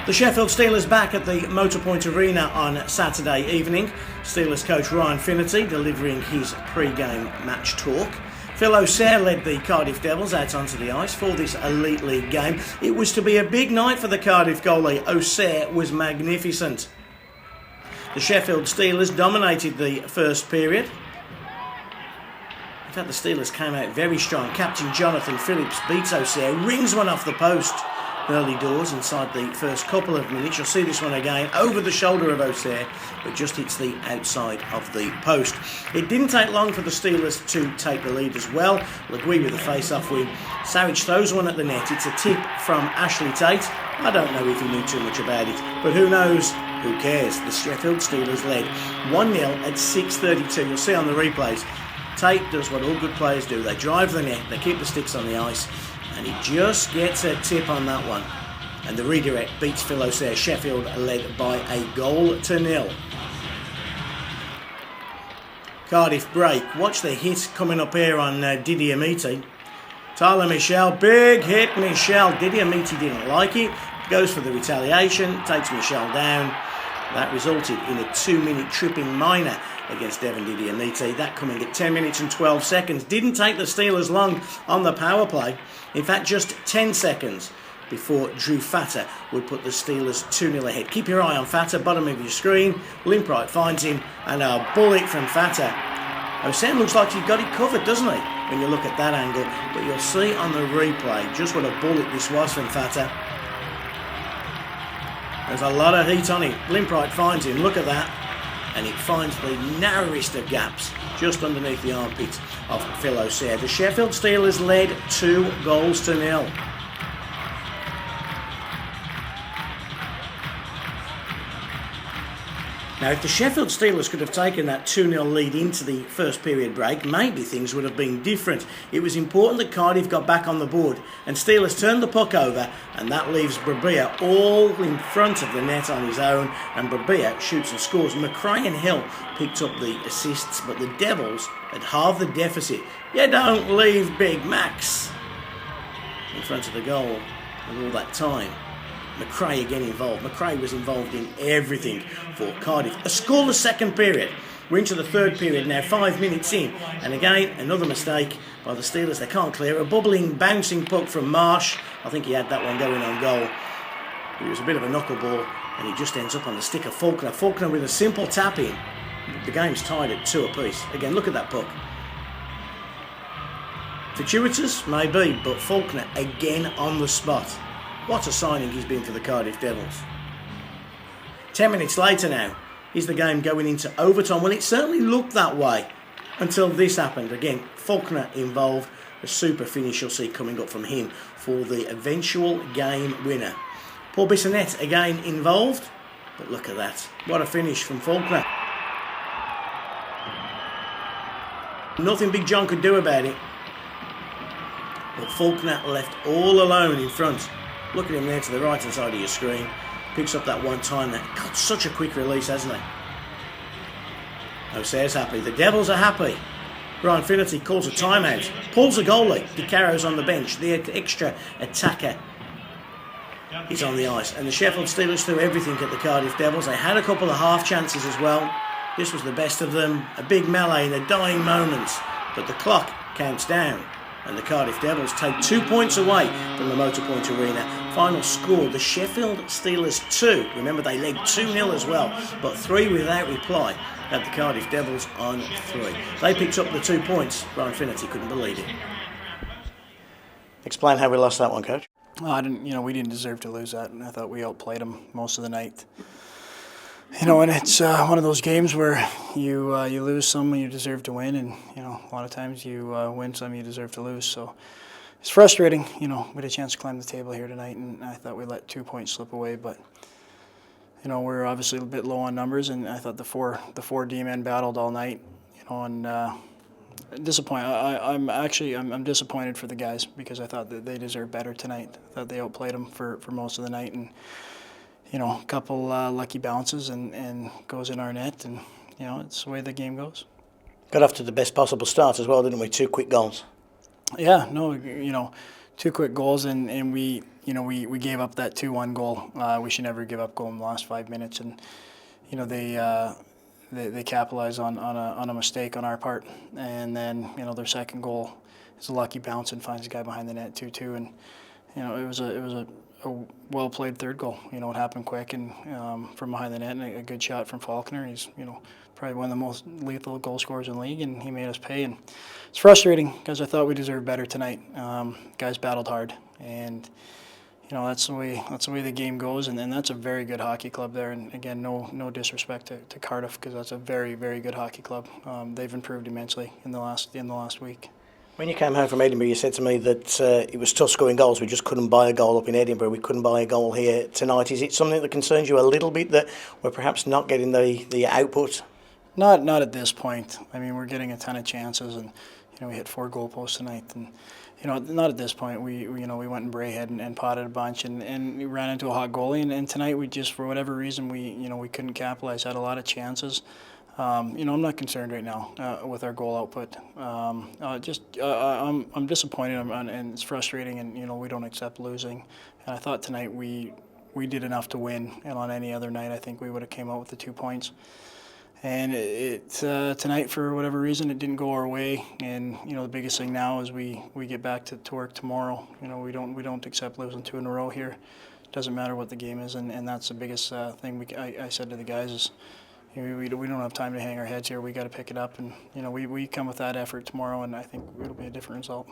The Sheffield Steelers back at the Motorpoint Arena on Saturday evening. Steelers coach Ryan Finnerty delivering his pre-game match talk. Phil O'Shea led the Cardiff Devils out onto the ice for this Elite League game. It was to be a big night for the Cardiff goalie. O'Shea was magnificent. The Sheffield Steelers dominated the first period. In fact, the Steelers came out very strong. Captain Jonathan Phillips beats O'Shea, rings one off the post early doors inside the first couple of minutes. You'll see this one again over the shoulder of O'Shea, but just hits the outside of the post. It didn't take long for the Steelers to take the lead as well. We'll agree with the face-off win. Savage throws one at the net. It's a tip from Ashley Tate. I don't know if he knew too much about it, but who knows? Who cares? The Sheffield Steelers led 1-0 at 6:32. You'll see on the replays, Tate does what all good players do. They drive the net, they keep the sticks on the ice, and he just gets a tip on that one. And the redirect beats Phil O'Shea. Sheffield led by a 1-0. Cardiff break. Watch the hit coming up here on Didier Meaty. Tyler Michel, big hit Michel. Didier Meaty didn't like it. Goes for the retaliation, takes Michel down. That resulted in a 2-minute tripping minor against Devon Didier Meaty. That coming at 10 minutes and 12 seconds. Didn't take the Steelers long on the power play. In fact, just 10 seconds before Drew Fatter would put the Steelers 2-0 ahead. Keep your eye on Fatter, bottom of your screen. Limprite finds him, and a bullet from Fatter. O'Shea looks like he got it covered, doesn't he, when you look at that angle? But you'll see on the replay just what a bullet this was from Fatter. There's a lot of heat on him. Limprite finds him, look at that. And it finds the narrowest of gaps just underneath the armpit of Phil O'Shea. The Sheffield Steelers led 2-0. Now, if the Sheffield Steelers could have taken that 2-0 lead into the first period break, maybe things would have been different. It was important that Cardiff got back on the board, and Steelers turned the puck over, and that leaves Brabia all in front of the net on his own, and Brabia shoots and scores. McRae and Hill picked up the assists, but the Devils had halved the deficit. You don't leave Big Max in front of the goal with all that time. McRae again involved. McRae was involved in everything for Cardiff. A scoreless second period. We're into the third period now, 5 minutes in. And again, another mistake by the Steelers. They can't clear. A bubbling, bouncing puck from Marsh. I think he had that one going on goal. It was a bit of a knuckleball, and he just ends up on the stick of Faulkner. Faulkner with a simple tap in. The game's tied at 2 apiece. Again, look at that puck. Fortuitous? Maybe, but Faulkner again on the spot. What a signing he's been for the Cardiff Devils. 10 minutes later now, is the game going into overtime? Well, it certainly looked that way until this happened. Again, Faulkner involved. A super finish you'll see coming up from him for the eventual game winner. Paul Bissonnette again involved, but look at that. What a finish from Faulkner. Nothing Big John could do about it. But Faulkner left all alone in front. Look at him there to the right hand side of your screen. Picks up that one time. That got such a quick release, hasn't he? O'Shea's happy. The Devils are happy. Ryan Finnerty calls a timeout. Pulls a goalie. DiCaro's on the bench. The extra attacker is on the ice. And the Sheffield Steelers threw everything at the Cardiff Devils. They had a couple of half chances as well. This was the best of them. A big melee in the dying moments. But the clock counts down. And the Cardiff Devils take 2 points away from the Motorpoint Arena. Final score, the Sheffield Steelers 2. Remember, they led 2-0 as well, but 3 without reply. Had the Cardiff Devils on 3. They picked up the 2 points. Ryan Finnerty couldn't believe it. Explain how we lost that one, Coach. We didn't deserve to lose that, and I thought we outplayed them most of the night. And it's one of those games where you lose some and you deserve to win, and a lot of times you win some you deserve to lose. So it's frustrating. We had a chance to climb the table here tonight, and I thought we let 2 points slip away. But we're obviously a bit low on numbers, and I thought the four D-men battled all night. And disappointed. I'm disappointed for the guys because I thought that they deserved better tonight. I thought they outplayed them for most of the night, and a couple lucky bounces and goes in our net, and it's the way the game goes. Got off to the best possible start as well, didn't we? 2 quick goals. Yeah, no, two quick goals, and we gave up that 2-1 goal. We should never give up goal in the last 5 minutes, and they capitalized on a mistake on our part, and then their second goal is a lucky bounce and finds a guy behind the net 2-2, and it was a well played third goal. It happened quick and from behind the net, and a good shot from Faulkner. He's probably one of the most lethal goal scorers in the league, and he made us pay. And it's frustrating because I thought we deserved better tonight. Guys battled hard, and that's the way the game goes. And that's a very good hockey club there. And again, no disrespect to Cardiff, because that's a very, very good hockey club. They've improved immensely in the last week. When you came home from Edinburgh, you said to me that it was tough scoring goals. We just couldn't buy a goal up in Edinburgh. We couldn't buy a goal here tonight. Is it something that concerns you a little bit, that we're perhaps not getting the output? Not at this point. I mean, we're getting a ton of chances, and we hit 4 goalposts tonight, and not at this point. We went and Brayhead and potted a bunch, and we ran into a hot goalie, and tonight we just, for whatever reason, we couldn't capitalize. Had a lot of chances. I'm not concerned right now with our goal output. I'm disappointed, and it's frustrating, and we don't accept losing. And I thought tonight we did enough to win, and on any other night I think we would have came out with the 2 points. And tonight, for whatever reason, it didn't go our way. And the biggest thing now is we get back to work tomorrow. We don't accept losing 2 in a row here. Doesn't matter what the game is, and that's the biggest thing. I said to the guys is, we don't have time to hang our heads here. We got to pick it up, and we come with that effort tomorrow, and I think it'll be a different result.